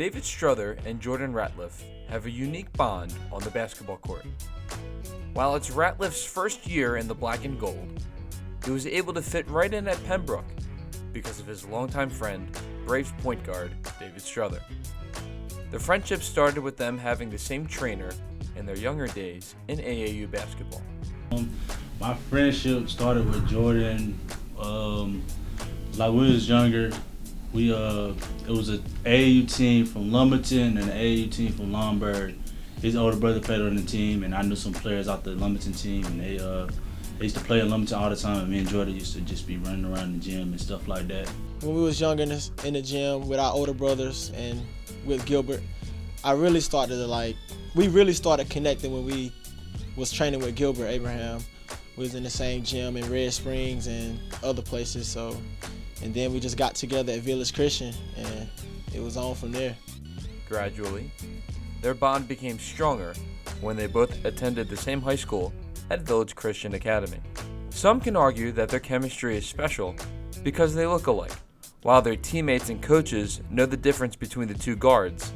David Strother and Jordan Ratliffe have a unique bond on the basketball court. While it's Ratliffe's first year in the black and gold, he was able to fit right in at Pembroke because of his longtime friend, Braves point guard David Strother. The friendship started with them having the same trainer in their younger days in AAU basketball. My friendship started with Jordan. Like we was younger, it was an AAU team from Lumberton and an AAU team from Lombard. His older brother played on the team, and I knew some players out the Lumberton team, and they used to play in Lumberton all the time. And me and Jordan used to just be running around the gym and stuff like that. When we was younger in the gym with our older brothers and with Gilbert, we really started connecting when we was training with Gilbert Abraham. We was in the same gym in Red Springs and other places. And then we just got together at Village Christian, and it was on from there. Gradually, their bond became stronger when they both attended the same high school at Village Christian Academy. Some can argue that their chemistry is special because they look alike. While their teammates and coaches know the difference between the two guards,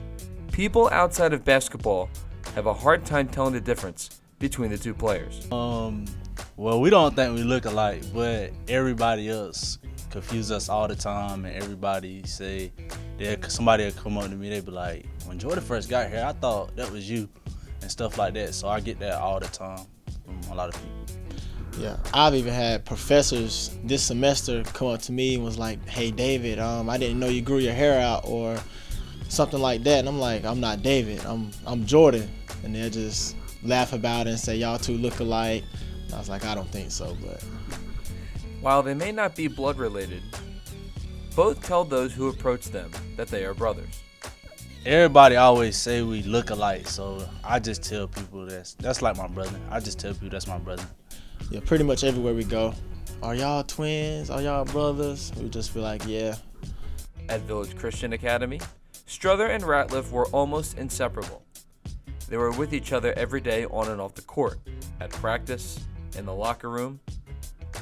people outside of basketball have a hard time telling the difference between the two players. Well, we don't think we look alike, but everybody else confuse us all the time, and everybody say that somebody will come up to me, they be like, when Jordan first got here, I thought that was you, and stuff like that. So I get that all the time from a lot of people. Yeah, I've even had professors this semester come up to me and was like, hey David, I didn't know you grew your hair out or something like that. And I'm like, I'm not David, I'm Jordan. And they'll just laugh about it and say, y'all two look alike. And I was like, I don't think so, but. While they may not be blood related, both tell those who approach them that they are brothers. Everybody always say we look alike, so I just tell people that's like my brother. I just tell people that's my brother. Yeah, pretty much everywhere we go. Are y'all twins? Are y'all brothers? We just be like, yeah. At Village Christian Academy, Strother and Ratliffe were almost inseparable. They were with each other every day on and off the court, at practice, in the locker room,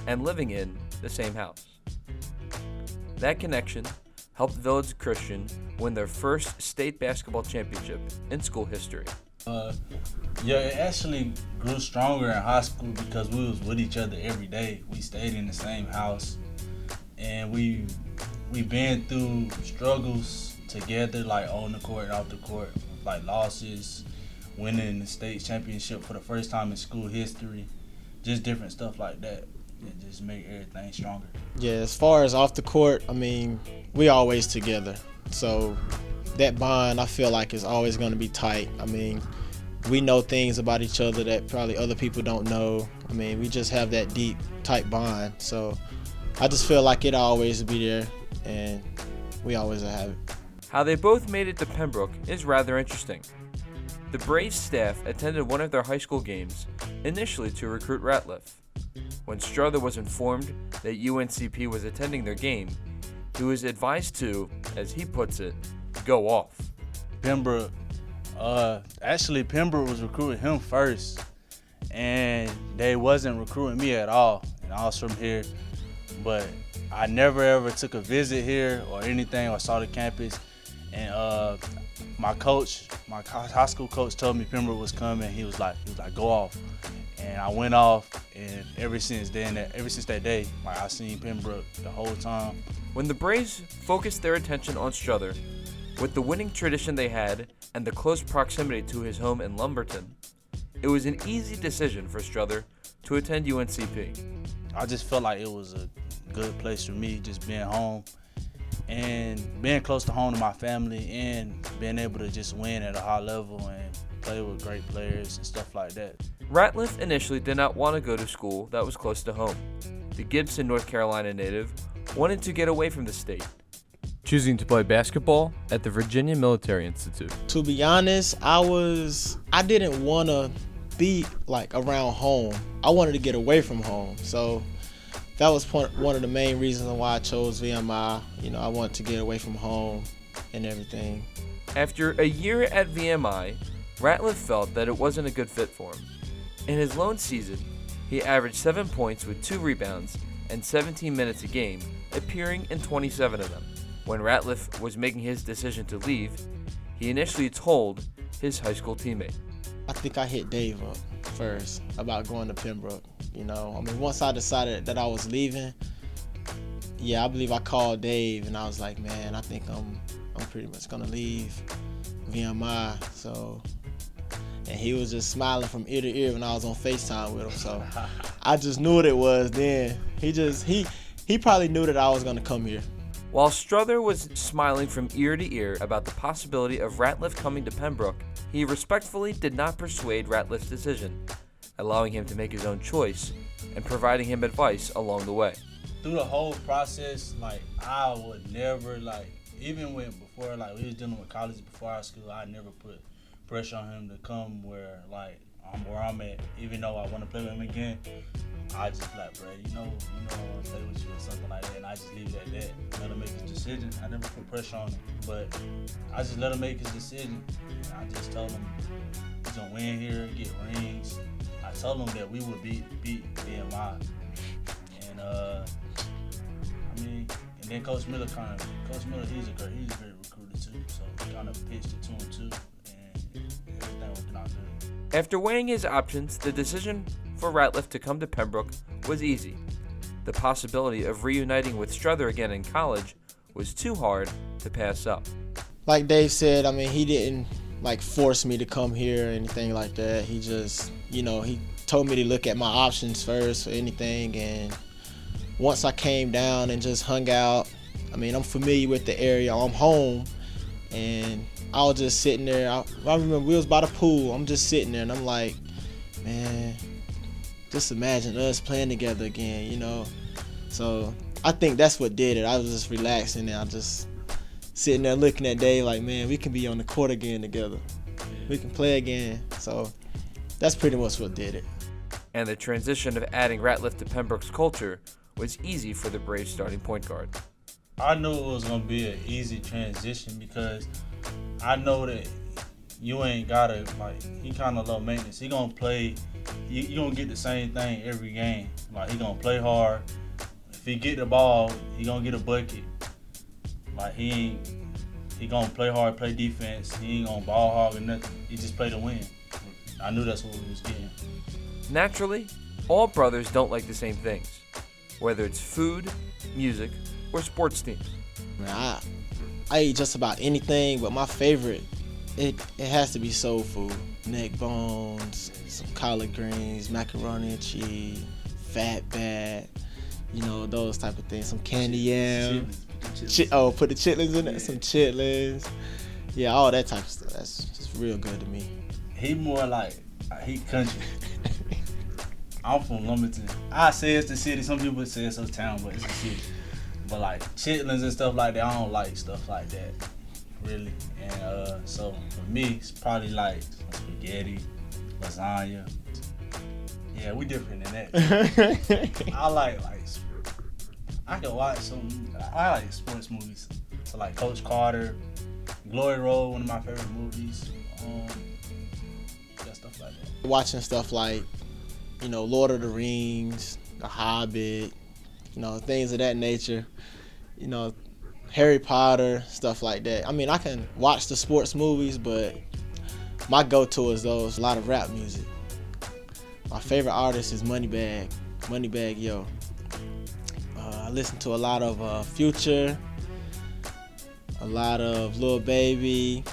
and living in the same house. That connection helped Village Christian win their first state basketball championship in school history. Yeah, it actually grew stronger in high school because we was with each other every day. We stayed in the same house, and we been through struggles together, like on the court and off the court, like losses, winning the state championship for the first time in school history, just different stuff like that. It just make everything stronger. Yeah, as far as off the court, I mean, we always together. So that bond, I feel like, is always going to be tight. I mean, we know things about each other that probably other people don't know. I mean, we just have that deep, tight bond. So I just feel like it'll always be there, and we always have it. How they both made it to Pembroke is rather interesting. The Braves staff attended one of their high school games, initially to recruit Ratliffe. When Strother was informed that UNCP was attending their game, he was advised to, as he puts it, go off. Pembroke was recruiting him first, and they wasn't recruiting me at all. And I was from here, but I never ever took a visit here or anything or saw the campus. And my high school coach told me Pembroke was coming. He was like, go off. And I went off, and ever since that day, like, I seen Pembroke the whole time. When the Braves focused their attention on Strother, with the winning tradition they had and the close proximity to his home in Lumberton, it was an easy decision for Strother to attend UNCP. I just felt like it was a good place for me, just being home and being close to home to my family and being able to just win at a high level and play with great players and stuff like that. Ratliffe initially did not want to go to school that was close to home. The Gibson, North Carolina native wanted to get away from the state, choosing to play basketball at the Virginia Military Institute. To be honest, I didn't want to be like around home. I wanted to get away from home. So that was one of the main reasons why I chose VMI. You know, I wanted to get away from home and everything. After a year at VMI, Ratliffe felt that it wasn't a good fit for him. In his lone season, he averaged 7 points with 2 rebounds and 17 minutes a game, appearing in 27 of them. When Ratliffe was making his decision to leave, he initially told his high school teammate. I think I hit Dave up first about going to Pembroke. Once I decided that I was leaving, I believe I called Dave and I was like, man, I think I'm pretty much gonna leave VMI. And he was just smiling from ear to ear when I was on FaceTime with him. So I just knew what it was then. He probably knew that I was gonna come here. While Strother was smiling from ear to ear about the possibility of Ratliffe coming to Pembroke, he respectfully did not persuade Ratliffe's decision, allowing him to make his own choice and providing him advice along the way. Through the whole process, I would never, even before we was dealing with college before high school, I never put pressure on him to come where I'm at. Even though I want to play with him again, I just bro, I want to play with you or something like that, and I just leave it at that. Let him make his decision. I never put pressure on him, but I just let him make his decision. And I just told him he's gonna win here, get rings. I told him that we would beat BMI, and and then Coach Miller, he's a great recruiter too, so he kind of pitched it to him too, and everything working out good. After weighing his options, the decision for Ratliffe to come to Pembroke was easy. The possibility of reuniting with Strother again in college was too hard to pass up. Like Dave said, he didn't force me to come here or anything like that. He just, he told me to look at my options first for anything, and once I came down and just hung out, I'm familiar with the area, I'm home, and I was just sitting there. I remember we was by the pool. I'm just sitting there, and I'm like, man, just imagine us playing together again, So I think that's what did it. I was just relaxing, and I just sitting there looking at Dave like, man, we can be on the court again together. We can play again. So that's pretty much what did it. And the transition of adding Ratliffe to Pembroke's culture was easy for the Braves starting point guard. I knew it was going to be an easy transition because I know that you ain't got to, he kind of low maintenance. He going to play, you going to get the same thing every game. He going to play hard. If he get the ball, he going to get a bucket. He going to play hard, play defense. He ain't going to ball hog or nothing. He just play to win. I knew that's what we was getting. Naturally, all brothers don't like the same things, whether it's food, music, or sports teams. I eat just about anything, but my favorite, it has to be soul food. Neck bones, some collard greens, macaroni and cheese, fat bat, those type of things. Some candy yam. Put the chitlins in it. Some chitlins. Yeah, all that type of stuff. That's just real good to me. He more he country. I'm from Lumberton. I say it's the city. Some people say it's a town, but it's the city. But chitlins and stuff like that, I don't like stuff like that, really. And so for me, it's probably spaghetti, lasagna. Yeah, we different than that. I can watch I like sports movies. So Coach Carter, Glory Road, one of my favorite movies. Stuff like that. Watching stuff Lord of the Rings, The Hobbit, things of that nature. Harry Potter, stuff like that. I can watch the sports movies, but my go-to is a lot of rap music. My favorite artist is Moneybagg Yo. I listen to a lot of Future, a lot of Lil Baby,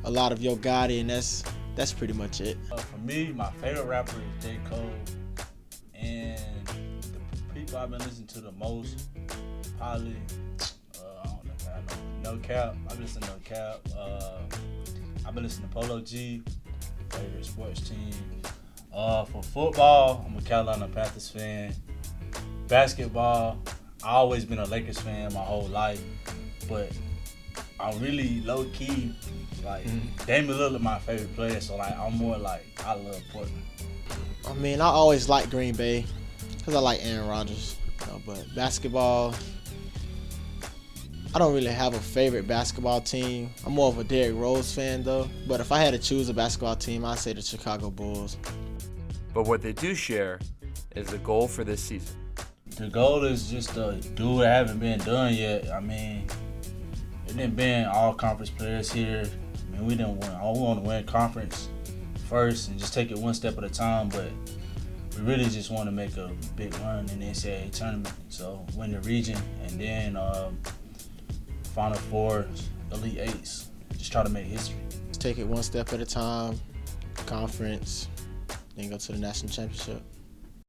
a lot of Yo Gotti, and that's pretty much it. For me, my favorite rapper is J. Cole, and the people I've been listening to the most, probably, I don't know if I know, No Cap. I've been listening to No Cap. I've been listening to Polo G, favorite sports team. For football, I'm a Carolina Panthers fan. Basketball, I've always been a Lakers fan my whole life, but I'm really low key. Damian Lillard my favorite player, so I'm more I love Portland. I always like Green Bay because I like Aaron Rodgers. But basketball, I don't really have a favorite basketball team. I'm more of a Derrick Rose fan though. But if I had to choose a basketball team, I'd say the Chicago Bulls. But what they do share is the goal for this season. The goal is just to do what haven't been done yet. It didn't been all conference players here. I mean, we didn't win. We want to win conference first and just take it one step at a time. But we really just want to make a big run in the NCAA tournament. So win the region and then Final Four, Elite Eights. Just try to make history. Just take it one step at a time. Conference, then go to the national championship.